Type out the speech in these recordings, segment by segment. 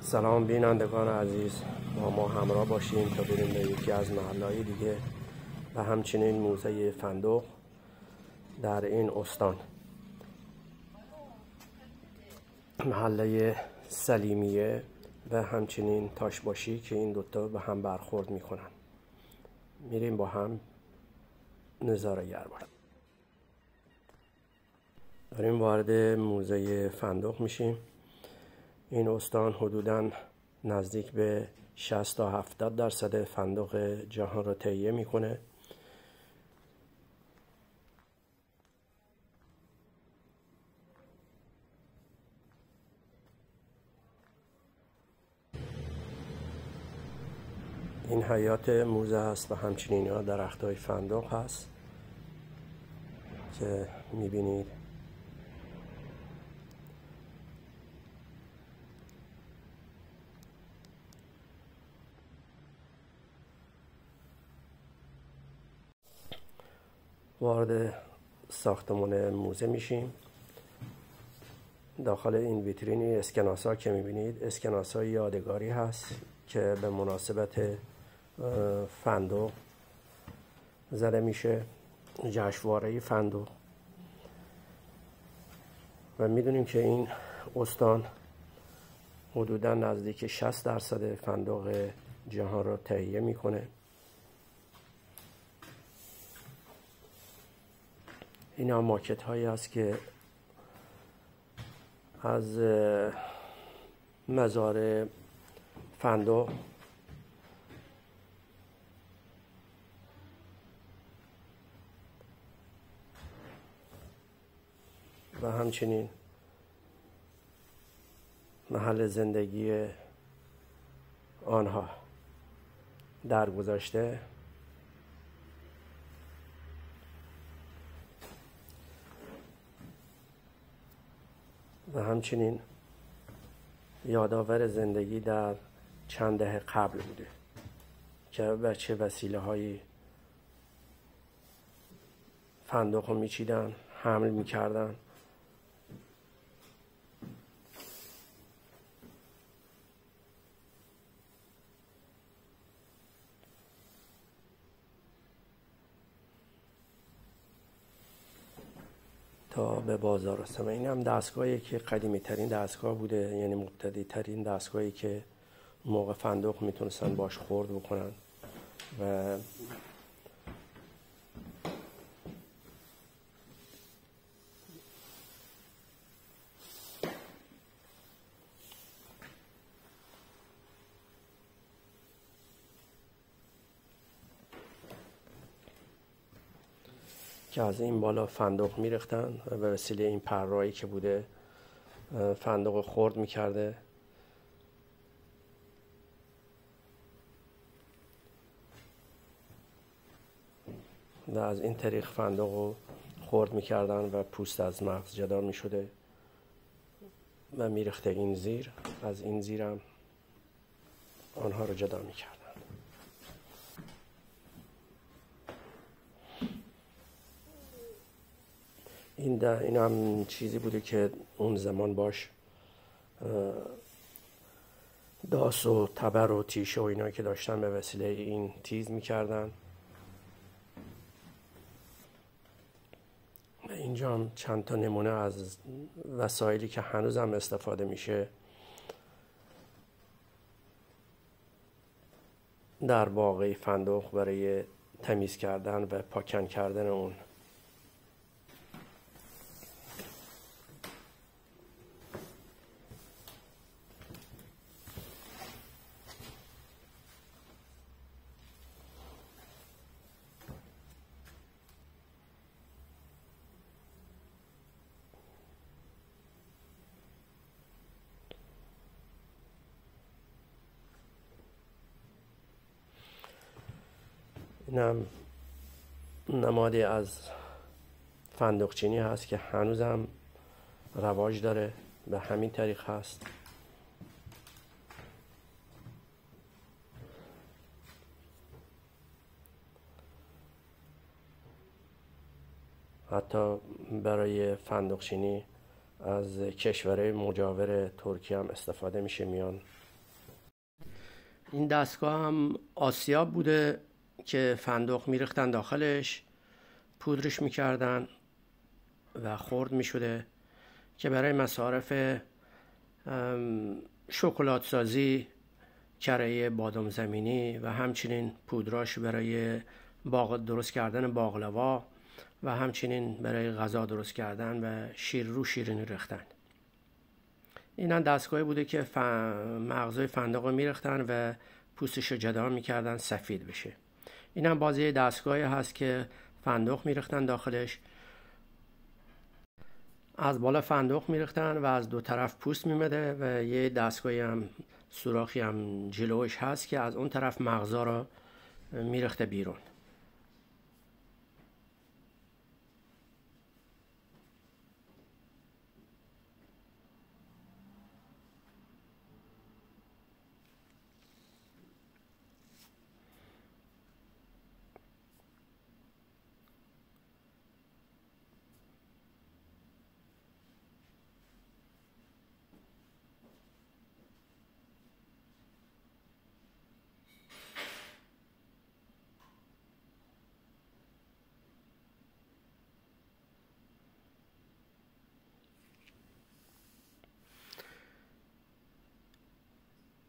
سلام بینندگان عزیز، با ما همراه باشیم تا بریم به یکی از محله‌های دیگه و همچنین موزه فندق در این استان، محله سلیمیه و همچنین تاشباشی که این دوتا به هم برخورد میکنن. میریم با هم نظاره گر باشیم. داریم وارد موزه فندق میشیم. این استان حدوداً نزدیک به 60 تا 70% فندق جهان را تهیه میکنه. این حیات موزه است و همچنین ها درخت های فندق هست که میبینید. وارد ساختمان موزه میشیم. داخل این ویترینی اسکناس‌ها که میبینید اسکناس‌های یادگاری هست که به مناسبت فندق زده میشه، جشنواره فندق. و میدونیم که این استان حدودا نزدیک 60% فندق جهان را تهیه میکنه. اینا مارکت هایی است که از مزارع فندق و همچنین محل زندگی آنها در گذشته و همچنین یادآور زندگی در چند دهه قبل بوده که به چه وسیله هایی فندق رو میچیدن، حمل میکردن. تا به بازار رسم. این هم دستگاهی که قدیمی ترین دستگاه بوده، یعنی مبتدی ترین دستگاهی که موقع فندق میتونستن باش خورد بکنن و که از این بالا فندق میریختن و به وسیله این پرهایی که بوده فندق خورد میکرده. و از این طریق فندق رو خورد میکردن و پوست از مغز جدا میشده و میریخته این زیر. از این زیرم آنها رو جدا میکردن. این هم چیزی بوده که اون زمان باش داس و تبر و تیشه و اینا که داشتن به وسیله این تیز میکردن. و اینجا هم چند تا نمونه از وسایلی که هنوز هم استفاده میشه در باغه فندق برای تمیز کردن و پاکن کردن اون. اینم نمادی از فندقچینی هست که هنوزم رواج داره، به همین طریق هست. حتی برای فندقچینی از کشورهای مجاور ترکیه هم استفاده میشه، میان این دستگاه هم آسیاب بوده که فندق میریختن داخلش، پودرش میکردن و خرد میشده که برای مصارف شکلات سازی، کره بادام زمینی و همچنین پودراش برای درست کردن باقلوا و همچنین برای غذا درست کردن و شیرینی ریختن. این هم دستگاهی بوده که مغزای فندق رو میریختن و پوستش رو جدا میکردن سفید بشه. این هم باز یه دستگاهی هست که فندق میریختن داخلش، از بالا فندق میریختن و از دو طرف پوست میمده و یه دستگاهی هم سوراخی هم جلوش هست که از اون طرف مغزا رو میریخته بیرون.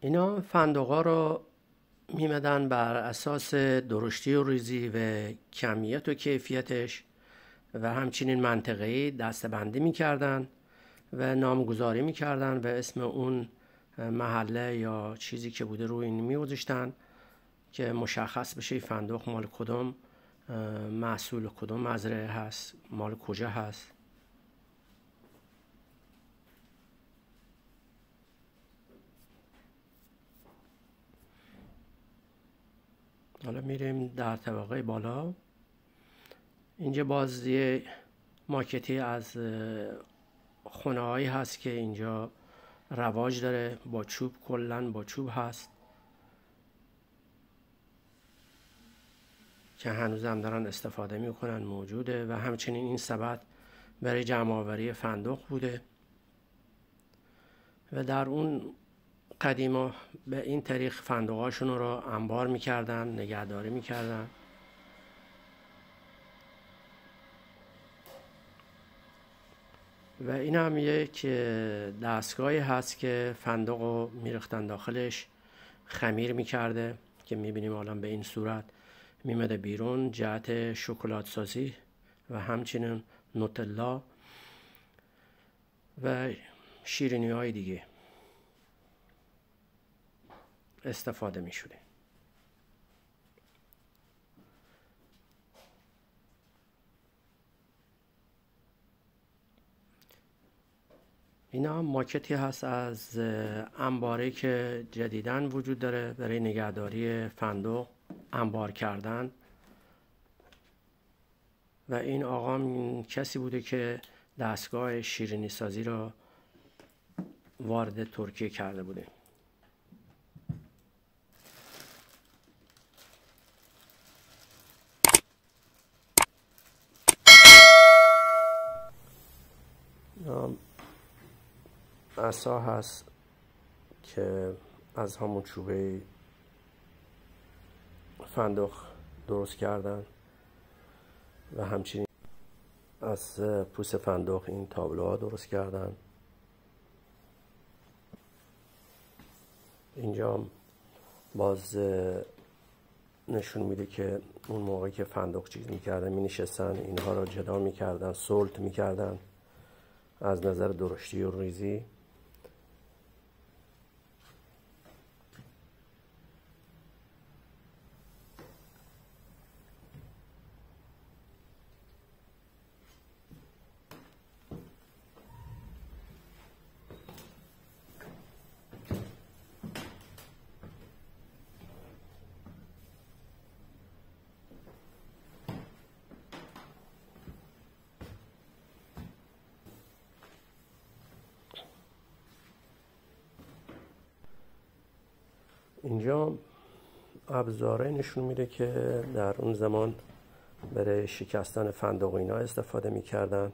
اینا فندقا رو میمدن بر اساس درشتی و ریزی و کمیت و کیفیتش و همچنین منطقه‌ای دسته‌بندی میکردن و نامگذاری میکردن و اسم اون محله یا چیزی که بوده روی این میگذاشتن که مشخص بشه فندق مال کدوم محصول کدوم مزرعه هست، مال کجا هست. حالا میریم در طبقه بالا. اینجا باز یه ماکتی از خونه هایی هست که اینجا رواج داره، با چوب، کلن با چوب هست که هنوز هم دارن استفاده میکنن، موجوده. و همچنین این سبد برای جمع آوری فندق بوده و در اون قدیما به این طریق فندقاشون رو انبار میکردن، نگهداری میکردن. و این هم یک دستگاهی هست که فندق رو میریختن داخلش، خمیر میکرده که میبینیم الان به این صورت میمده بیرون، جهت شکلات سازی و همچنین نوتلا و شیرینی های دیگه استفاده می شده. اینا هم ماکتی هست از انباری که جدیداً وجود داره برای نگهداری فندق، انبار کردن. و این آقا کسی بوده که دستگاه شیرینی سازی را وارد ترکیه کرده بوده. عصا هست که از همون چوبه فندق درست کردن و همچنین از پوست فندق این تابلوها درست کردن. اینجا باز نشون میده که اون موقعی که فندق چیز میکردن می نشستن، اینها رو جدا میکردن، سلط میکردن از نظر درشتی و ریزی. اینجا ابزاره نشون میده که در اون زمان برای شکستن فندق و اینا استفاده میکردن.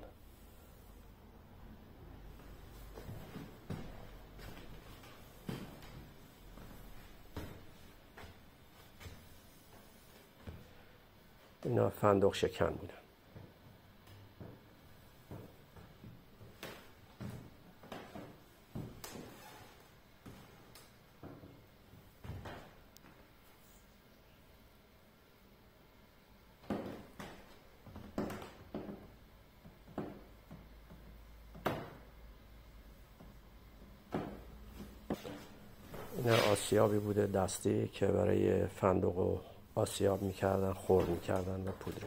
اینا فندق شکن بودن. اینا آسیابی بوده دستی که برای فندق و آسیاب میکردن، خرد میکردن و پودر.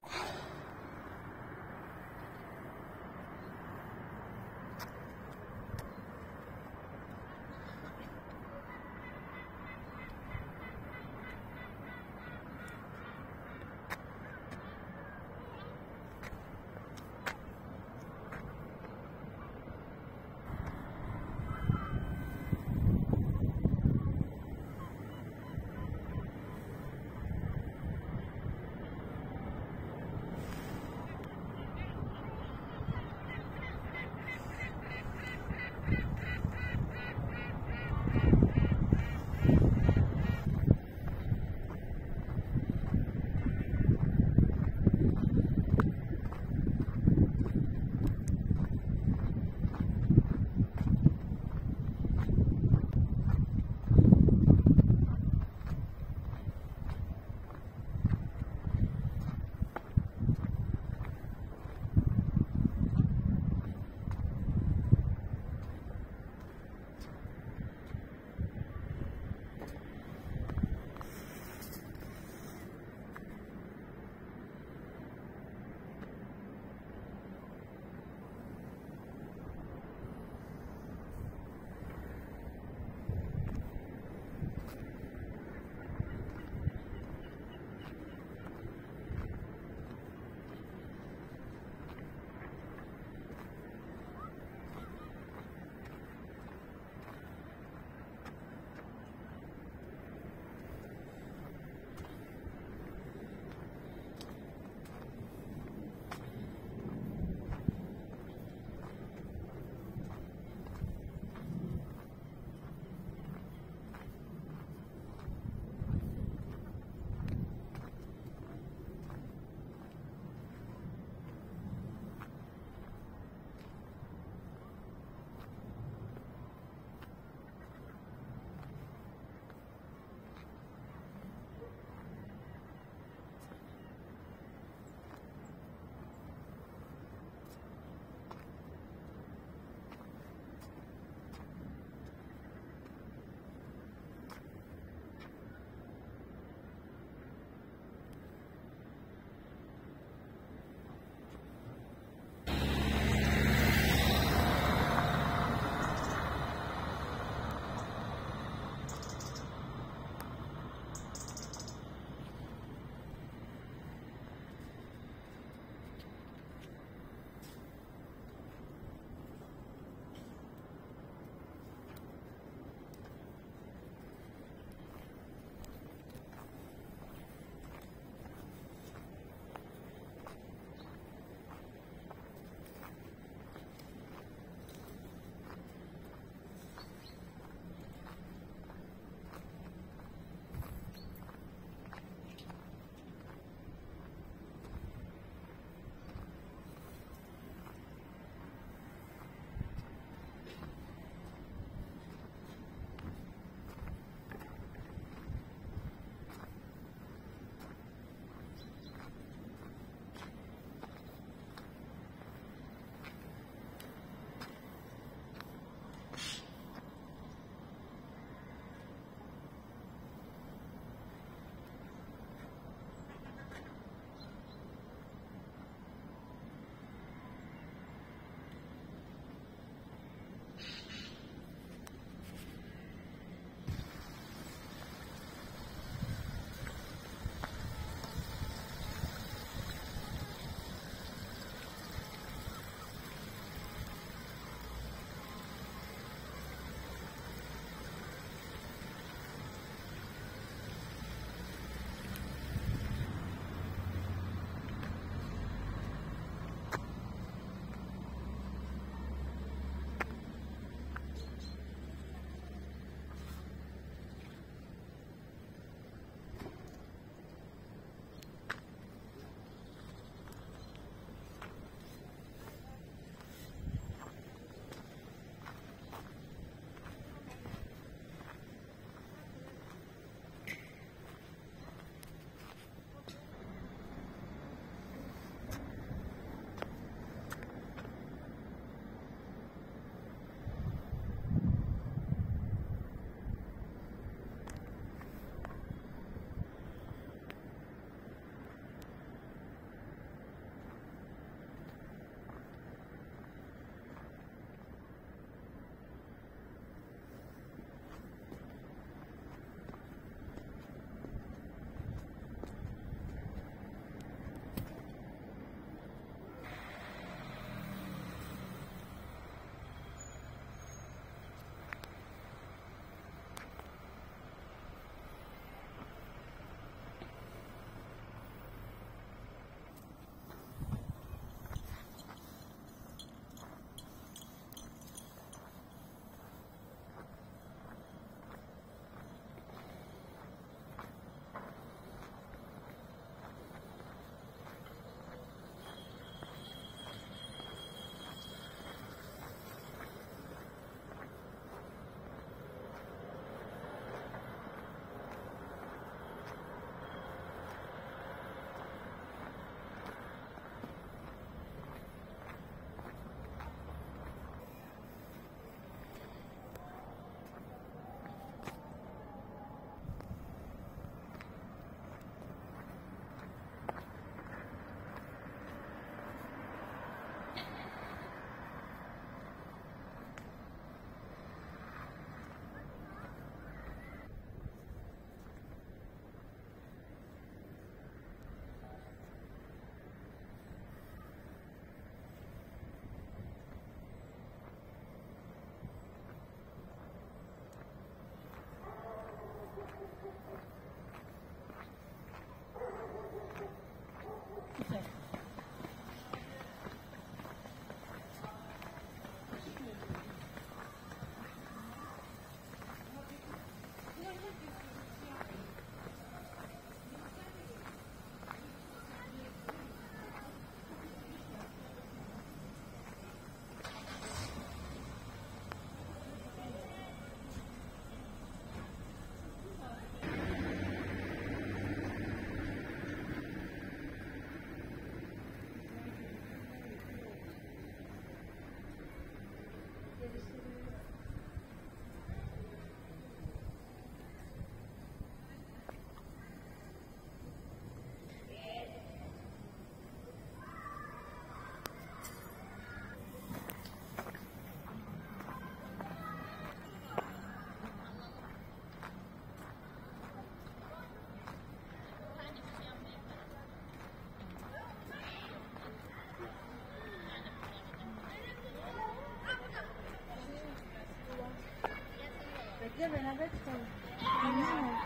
اینجا به نظر چطور؟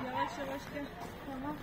یواش یواش که. تمام.